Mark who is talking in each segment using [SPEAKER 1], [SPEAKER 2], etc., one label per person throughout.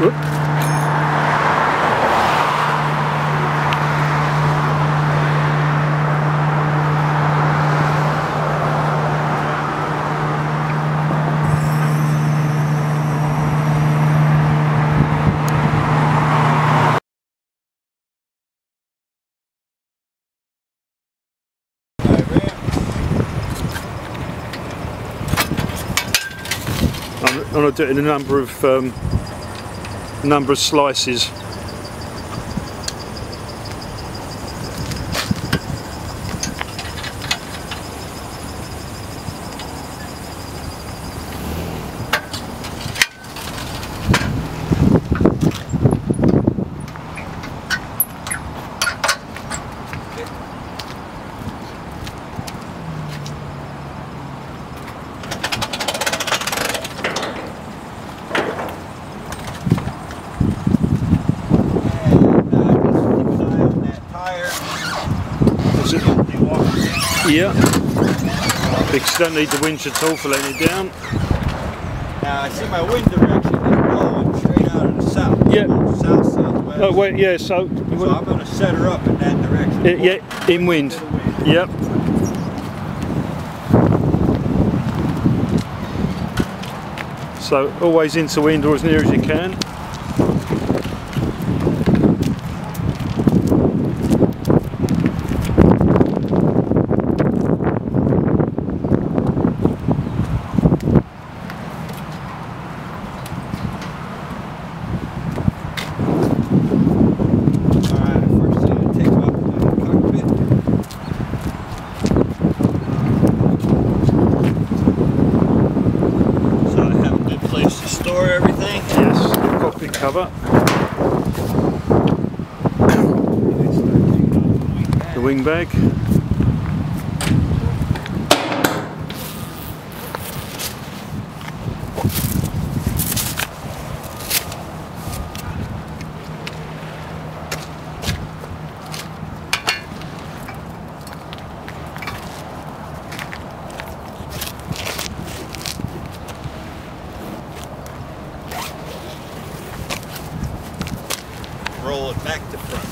[SPEAKER 1] Whoop. I'm going to do it in a number of slices. Yeah, because you don't need the winch at all for letting it down.
[SPEAKER 2] Now I see my wind direction is blowing straight out of the south.
[SPEAKER 1] Yeah.
[SPEAKER 2] South-southwest.
[SPEAKER 1] Oh wait, yeah. So
[SPEAKER 2] I'm going to set her up in that direction.
[SPEAKER 1] Yeah, in wind. Yep. So always into wind or as near as you can. Cover the wing bag.
[SPEAKER 2] Roll it back to front.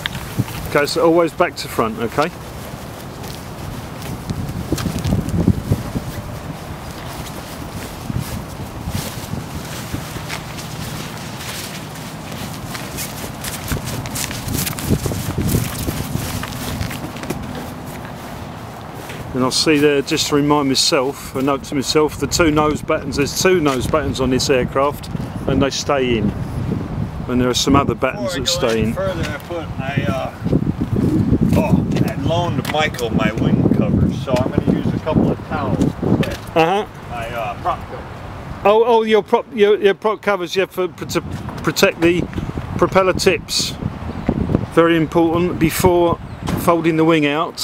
[SPEAKER 1] Okay, so always back to front, okay? And I'll see there, just to remind myself, a note to myself, the two nose battens, there's two nose battens on this aircraft and they stay in. And there are some other battens that stay in.
[SPEAKER 2] Further, I put I loaned Michael my wing covers, so I'm going to use a couple of towels to my prop cover.
[SPEAKER 1] Oh, your prop covers, yeah, to protect the propeller tips. Very important before folding the wing out.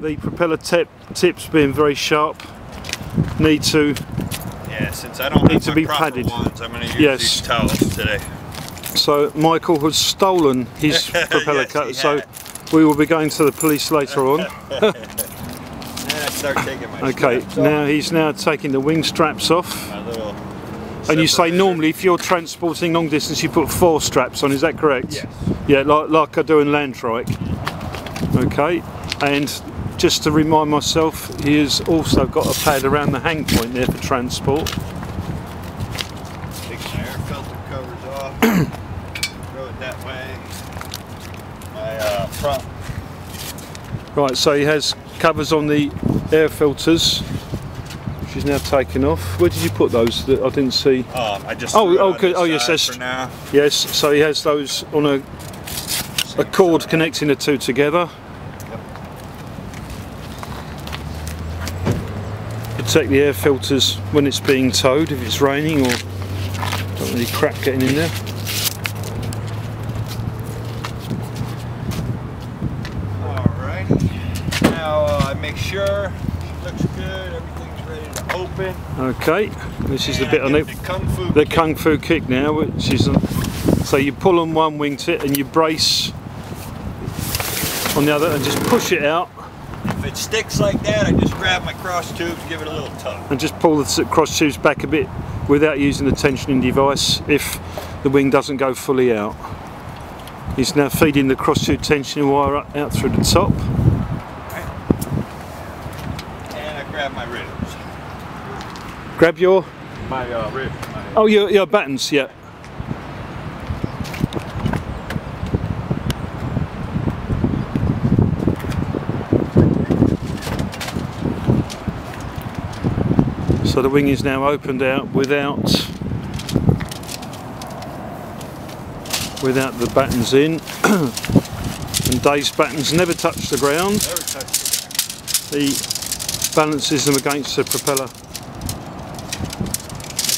[SPEAKER 1] The propeller tips, being very sharp, need to.
[SPEAKER 2] Yeah, since I don't have
[SPEAKER 1] to be padded.
[SPEAKER 2] Ones, I'm going to use these towels today.
[SPEAKER 1] So Michael has stolen his propeller cutter, so we will be going to the police later on.
[SPEAKER 2] Start taking my
[SPEAKER 1] okay, now he's taking the wing straps off. And you say normally if you're transporting long distance you put 4 straps on, is that correct?
[SPEAKER 2] Yes.
[SPEAKER 1] Yeah, like I do in land trike. Okay, and just to remind myself, he has also got a pad around the hang point there for transport.
[SPEAKER 2] Take my air filter covers off, throw it that way. My front.
[SPEAKER 1] Right, so he has covers on the air filters, which is now taken off. Where did you put those that I didn't see?
[SPEAKER 2] I just
[SPEAKER 1] yes, that's
[SPEAKER 2] for now.
[SPEAKER 1] Yes, so he has those on a cord connecting the two together. Protect the air filters when it's being towed, if it's raining or don't really crap getting in there.
[SPEAKER 2] Alrighty, now I make sure it looks good, everything's ready to open.
[SPEAKER 1] Okay, this is the bit on it, the Kung Fu kick now, which is so you pull on one wingtip and you brace on the other and just push it out
[SPEAKER 2] If it sticks like that, I just grab my cross tubes, give it a little tug.
[SPEAKER 1] And just pull the cross tubes back a bit without using the tensioning device if the wing doesn't go fully out. He's now feeding the cross tube tensioning wire out through the top.
[SPEAKER 2] Right. And I grab my ribs.
[SPEAKER 1] Grab your?
[SPEAKER 2] My ribs.
[SPEAKER 1] Oh, your battens, yeah. So the wing is now opened out without the battens in. And Dave's battens never touch the ground.
[SPEAKER 2] Never touch the ground.
[SPEAKER 1] He balances them against the propeller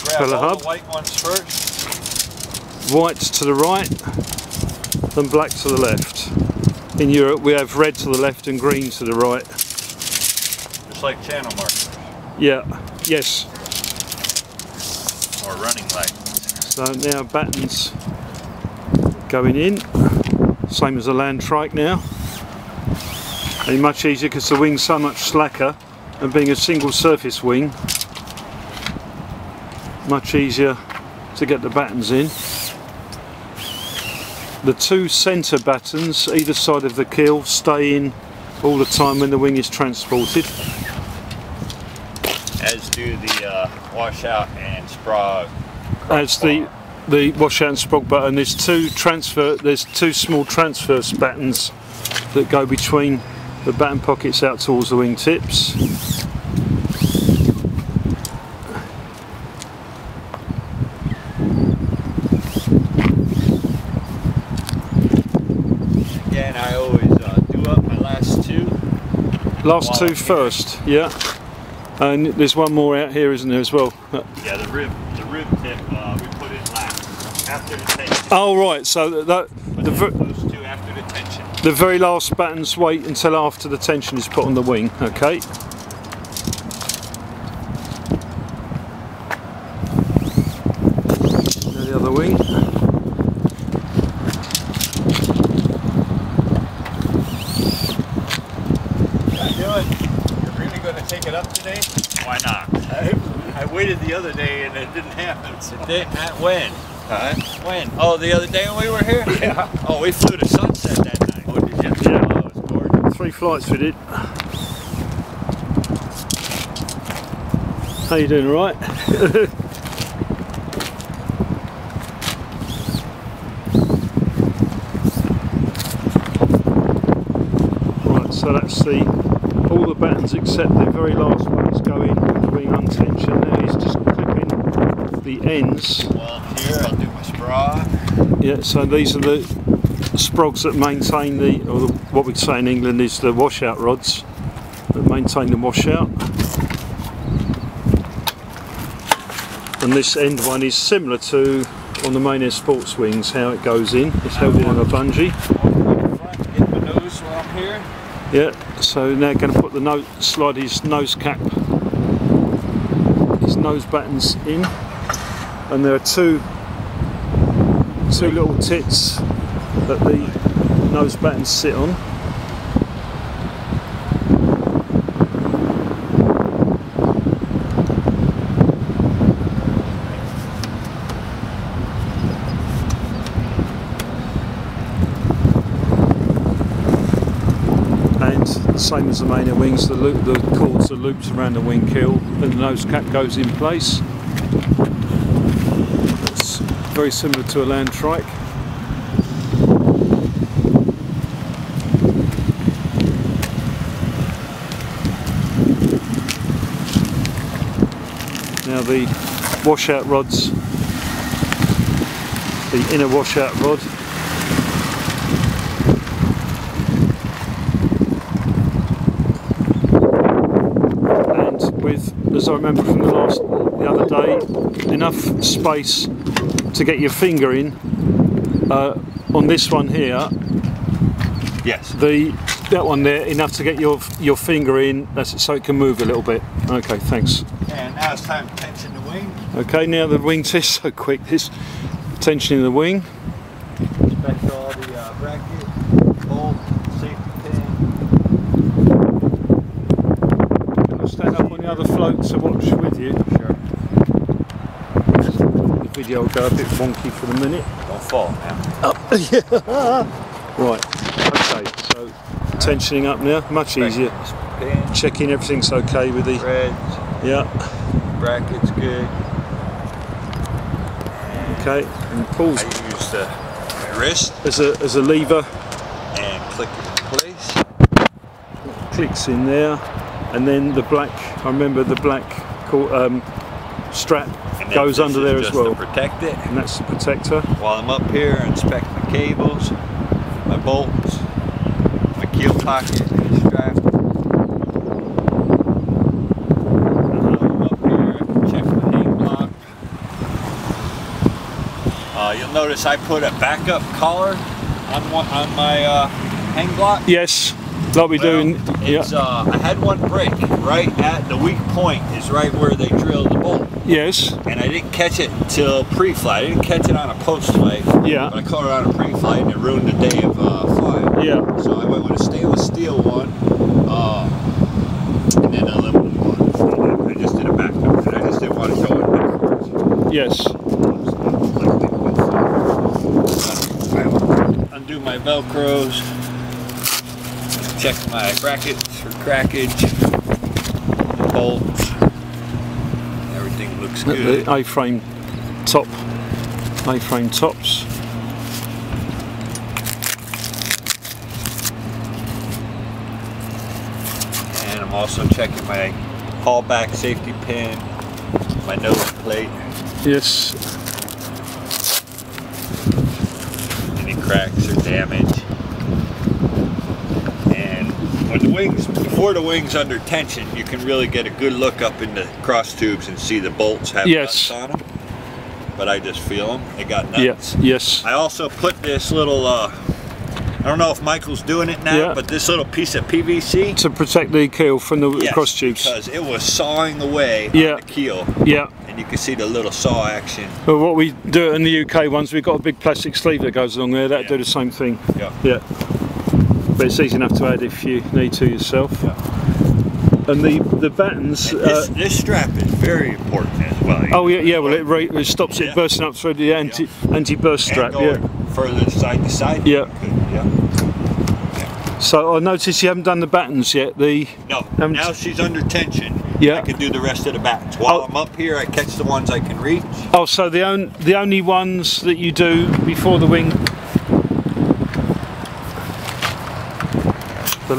[SPEAKER 2] Grab all
[SPEAKER 1] hub.
[SPEAKER 2] the white ones first.
[SPEAKER 1] White to the right and black to the left. In Europe we have red to the left and green to the right.
[SPEAKER 2] Just like channel markers.
[SPEAKER 1] Yeah, yes.
[SPEAKER 2] Or running lights.
[SPEAKER 1] So now battens going in, same as a land trike now. And much easier because the wing's so much slacker, and being a single surface wing, much easier to get the battens in. The two centre battens either side of the keel stay in all the time when the wing is transported.
[SPEAKER 2] As do the washout and sprog.
[SPEAKER 1] As the washout and sprog button, there's two small transverse battens that go between the batten pockets out towards the wing tips.
[SPEAKER 2] Again, I always do up my last two.
[SPEAKER 1] Last two first, yeah. And there's one more out here, isn't there, as well?
[SPEAKER 2] Yeah, the rib tip we put in last after the tension.
[SPEAKER 1] Oh right, so those
[SPEAKER 2] two after the tension.
[SPEAKER 1] The very last battens wait until after the tension is put on the wing. Okay. Now the other wing.
[SPEAKER 2] You're really going to take it up today? Why not? I waited the other day and it didn't happen. It did? When? When? Oh, the other day when we were here? Yeah. Oh, we flew to Sunset that night. Oh, did you?
[SPEAKER 1] Yeah.
[SPEAKER 2] Oh, it was gorgeous.
[SPEAKER 1] 3 flights we did. How you doing, all right? Right, so that's all the battens except the very last ones go in with the wing untensioned. Now he's just clipping the ends.
[SPEAKER 2] Well, here I'll do my sprog.
[SPEAKER 1] Yeah, so these are the sprogs that maintain what we'd say in England is the washout rods that maintain the washout. And this end one is similar to on the main air sports wings, how it goes in. It's held in on a bungee.
[SPEAKER 2] Get my nose while I'm here.
[SPEAKER 1] Yeah, so now going to put slide his nose cap, his nose battens in, and there are two little tits that the nose battens sit on. Same as the main air wings, the cords are looped around the wing keel, then the nose cap goes in place. It's very similar to a land trike. Now the washout rods, the inner washout rod, with, as I remember from the other day, enough space to get your finger in. On this one here,
[SPEAKER 2] yes,
[SPEAKER 1] that one there, enough to get your finger in. That's it, so it can move a little bit. Okay, thanks.
[SPEAKER 2] And now it's time to tension the wing.
[SPEAKER 1] Okay, now the wing is so quick. This tensioning the wing.
[SPEAKER 2] Back to all the bracket, bolt, safety pin.
[SPEAKER 1] float to watch with you.
[SPEAKER 2] Sure.
[SPEAKER 1] The video will go a bit wonky for the minute.
[SPEAKER 2] Don't fall now.
[SPEAKER 1] Right, okay, so tensioning up now, much easier.
[SPEAKER 2] Pin,
[SPEAKER 1] Checking everything's okay with the...
[SPEAKER 2] threads,
[SPEAKER 1] Yeah,
[SPEAKER 2] brackets good.
[SPEAKER 1] okay, and pulls
[SPEAKER 2] I use the wrist
[SPEAKER 1] as a lever,
[SPEAKER 2] and click it in place.
[SPEAKER 1] clicks in there, and then the black, I remember the black strap
[SPEAKER 2] And then
[SPEAKER 1] goes
[SPEAKER 2] this
[SPEAKER 1] under
[SPEAKER 2] is
[SPEAKER 1] there
[SPEAKER 2] just
[SPEAKER 1] as well,
[SPEAKER 2] to protect it.
[SPEAKER 1] and that's the protector.
[SPEAKER 2] While I'm up here, I inspect my cables, my bolts, my keel pocket, and strap. While I'm up here, I check my hang block. You'll notice I put a backup collar on my hang block.
[SPEAKER 1] Yes, like we do in...
[SPEAKER 2] It's, I had one break right at the weak point, is right where they drilled the bolt.
[SPEAKER 1] Yes,
[SPEAKER 2] And I didn't catch it till pre-flight. I didn't catch it on a post-flight.
[SPEAKER 1] Yeah.
[SPEAKER 2] But I caught it on a pre-flight and it ruined the day of flying.
[SPEAKER 1] yeah,
[SPEAKER 2] So I went with a stainless steel one, and then an aluminum one. I just did a backup, and I just didn't want to go in backwards.
[SPEAKER 1] yes.
[SPEAKER 2] Undo my Velcros. Check my brackets for crackage. Bolts. Everything looks good.
[SPEAKER 1] The A-frame tops.
[SPEAKER 2] And I'm also checking my haulback safety pin, my nose plate,
[SPEAKER 1] Yes,
[SPEAKER 2] any cracks or damage. And when the wings, before the wing's under tension, you can really get a good look up in the cross tubes and see the bolts have
[SPEAKER 1] Yes.
[SPEAKER 2] nuts on them. But I just feel them, they got nuts.
[SPEAKER 1] yes, yes.
[SPEAKER 2] I also put this little, I don't know if Michael's doing it now,
[SPEAKER 1] Yeah.
[SPEAKER 2] but this little piece of PVC.
[SPEAKER 1] To protect the keel from the
[SPEAKER 2] Yes,
[SPEAKER 1] cross tubes.
[SPEAKER 2] because it was sawing away
[SPEAKER 1] Yeah.
[SPEAKER 2] on the keel.
[SPEAKER 1] Yeah.
[SPEAKER 2] And you can see the little saw action.
[SPEAKER 1] Well, what we do in the UK ones, we've got a big plastic sleeve that goes along there. That'll
[SPEAKER 2] Yeah.
[SPEAKER 1] do the same thing.
[SPEAKER 2] Yeah.
[SPEAKER 1] Yeah. But it's easy enough to add if you need to yourself.
[SPEAKER 2] Yeah.
[SPEAKER 1] And the battens.
[SPEAKER 2] And this strap is very important as well.
[SPEAKER 1] Oh yeah, yeah. Well, it stops it
[SPEAKER 2] Yeah.
[SPEAKER 1] bursting up through the anti-burst strap.
[SPEAKER 2] And going further side to side.
[SPEAKER 1] Yeah.
[SPEAKER 2] Yeah.
[SPEAKER 1] So I noticed you haven't done the battens yet.
[SPEAKER 2] No. Now she's under tension.
[SPEAKER 1] Yeah.
[SPEAKER 2] I can do the rest of the battens. While I'm up here, I catch the ones I can reach.
[SPEAKER 1] Oh, so the only ones that you do before the wing. The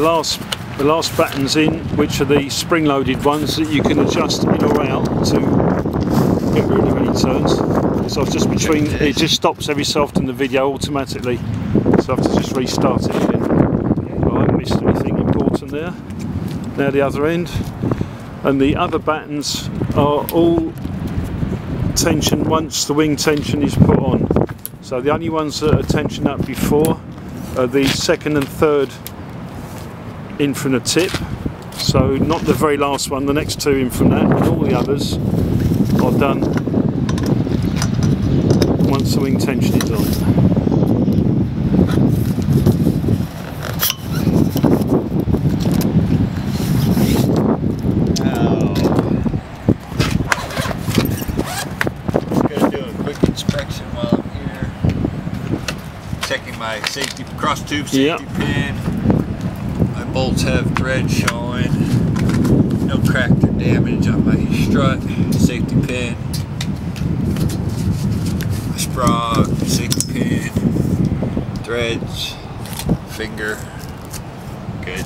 [SPEAKER 1] last battens in, which are the spring-loaded ones that you can adjust in or out to get rid of any turns. So I've just between, it just stops every so often the video automatically, so I have to just restart it again. Well, I haven't missed anything important there. Now the other end, and the other battens are all tension once the wing tension is put on. So the only ones that are tensioned up before are the second and third in from the tip, so not the very last one, the next two in from that, and all the others are done once the wing tension is on.
[SPEAKER 2] Now, just gonna do a quick inspection while I'm here. Checking my safety cross tube safety pin. Bolts have thread showing, no crack or damage on my strut, safety pin, my sprog, safety pin, threads, finger, good.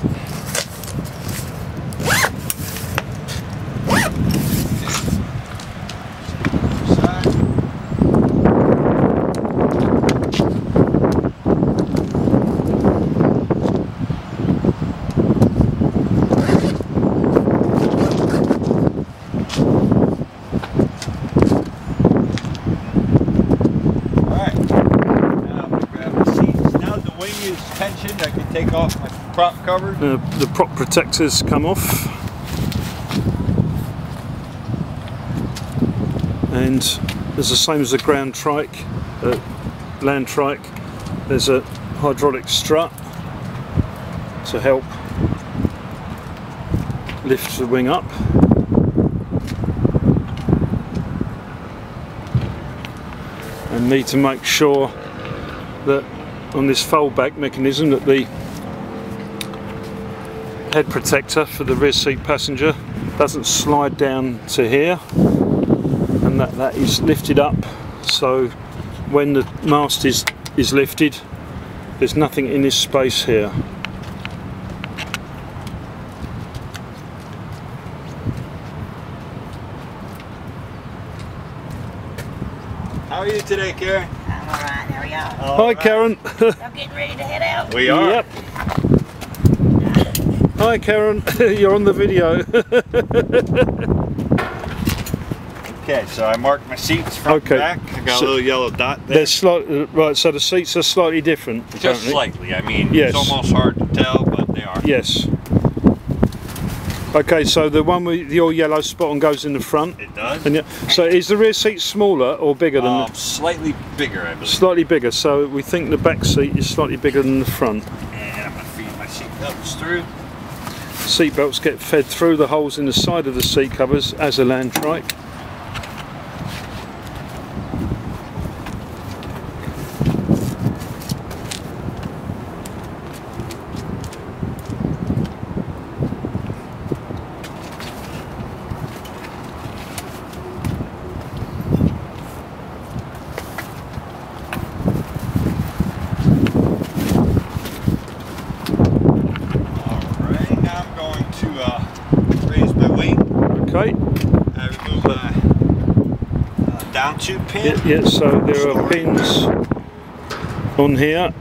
[SPEAKER 2] Tensioned, I can take off my prop cover.
[SPEAKER 1] The prop protectors come off, and it's the same as the ground trike, land trike. There's a hydraulic strut to help lift the wing up, and need to make sure that on this fold back mechanism that the head protector for the rear seat passenger doesn't slide down to here, and that is lifted up, so when the mast is lifted there's nothing in this space here.
[SPEAKER 2] How are you today, Karen?
[SPEAKER 3] I'm alright, how are y'all?
[SPEAKER 1] Hi, Karen.
[SPEAKER 3] I'm getting ready to head out.
[SPEAKER 2] We are?
[SPEAKER 1] Yep. Hi, Karen. You're on the video.
[SPEAKER 2] Okay, so I marked my seats front and back. I got a little yellow dot there.
[SPEAKER 1] They're slightly, right, so the seats are slightly different.
[SPEAKER 2] Just
[SPEAKER 1] apparently.
[SPEAKER 2] slightly. I mean,
[SPEAKER 1] Yes.
[SPEAKER 2] it's almost hard to tell, but they are.
[SPEAKER 1] Yes. Okay, so the one with your yellow spot on goes in the front.
[SPEAKER 2] It does.
[SPEAKER 1] And so is the rear seat smaller or bigger than the...
[SPEAKER 2] Slightly bigger, I believe.
[SPEAKER 1] Slightly bigger, so we think the back seat is slightly bigger than the front.
[SPEAKER 2] And I'm going to feed my seat belts through.
[SPEAKER 1] Seat belts get fed through the holes in the side of the seat covers as a land trike. Okay.
[SPEAKER 2] I remove my down tube pin.
[SPEAKER 1] Yeah, so there are pins on here.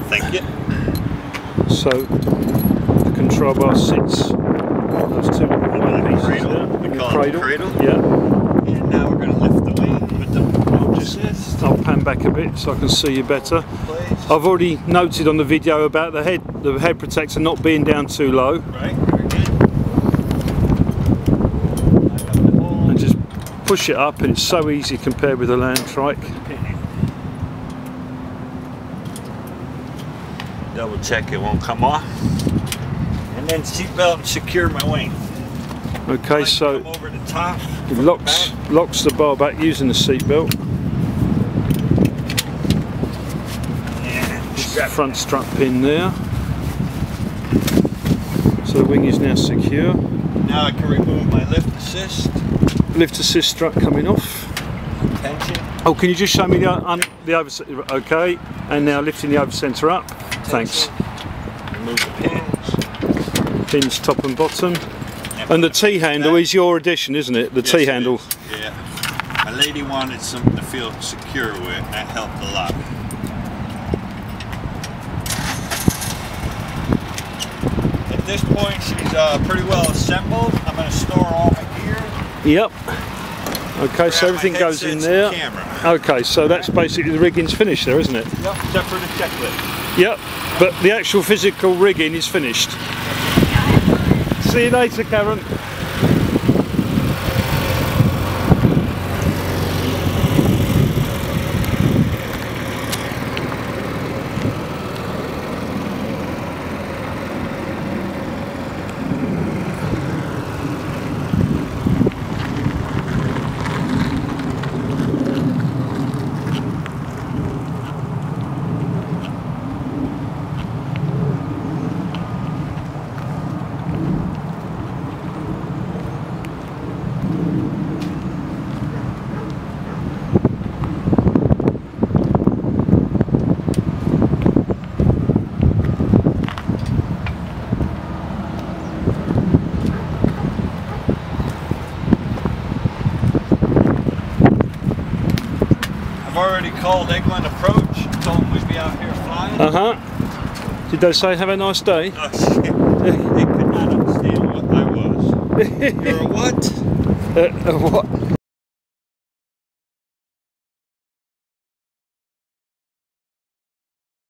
[SPEAKER 2] Thank you.
[SPEAKER 1] So the control bar sits those two white pieces
[SPEAKER 2] cradle.
[SPEAKER 1] there.
[SPEAKER 2] We
[SPEAKER 1] in the
[SPEAKER 2] call it the cradle.
[SPEAKER 1] Yeah.
[SPEAKER 2] And now we're going to lift the wing with the assist.
[SPEAKER 1] I'll pan back a bit so I can see you better. I've already noted on the video about the head protector not being down too low.
[SPEAKER 2] Right, very good.
[SPEAKER 1] And just push it up, and it's so easy compared with a land trike.
[SPEAKER 2] Double check it won't come off. And then seatbelt and secure my wing.
[SPEAKER 1] Okay, so
[SPEAKER 2] come over the top.
[SPEAKER 1] it locks the bar back using the seat belt. Front strut pin there. So the wing is now secure.
[SPEAKER 2] Now I can remove my lift assist.
[SPEAKER 1] Lift assist strut coming off.
[SPEAKER 2] Tension.
[SPEAKER 1] Oh, can you just show me the over? Okay, and now lifting the over center up. Thanks.
[SPEAKER 2] Remove the pins.
[SPEAKER 1] Pins top and bottom. And the T handle is your addition, isn't it? The
[SPEAKER 2] Yes,
[SPEAKER 1] T
[SPEAKER 2] it
[SPEAKER 1] handle.
[SPEAKER 2] is. Yeah. My lady wanted something to feel secure with. That helped a lot. At this point, she's pretty well assembled. I'm going to store all my gear.
[SPEAKER 1] Yep. Okay, so everything goes in there. Okay, so that's basically the rigging's finished there, isn't it?
[SPEAKER 2] Yep, except for the checklist.
[SPEAKER 1] Yep, but the actual physical rigging is finished. See you later, Karen.
[SPEAKER 2] I've already called Anglais Approach, told them we'd be out here flying.
[SPEAKER 1] Did they say have a nice day?
[SPEAKER 2] Oh, shit. They could not understand what I was. You're a what?
[SPEAKER 1] What?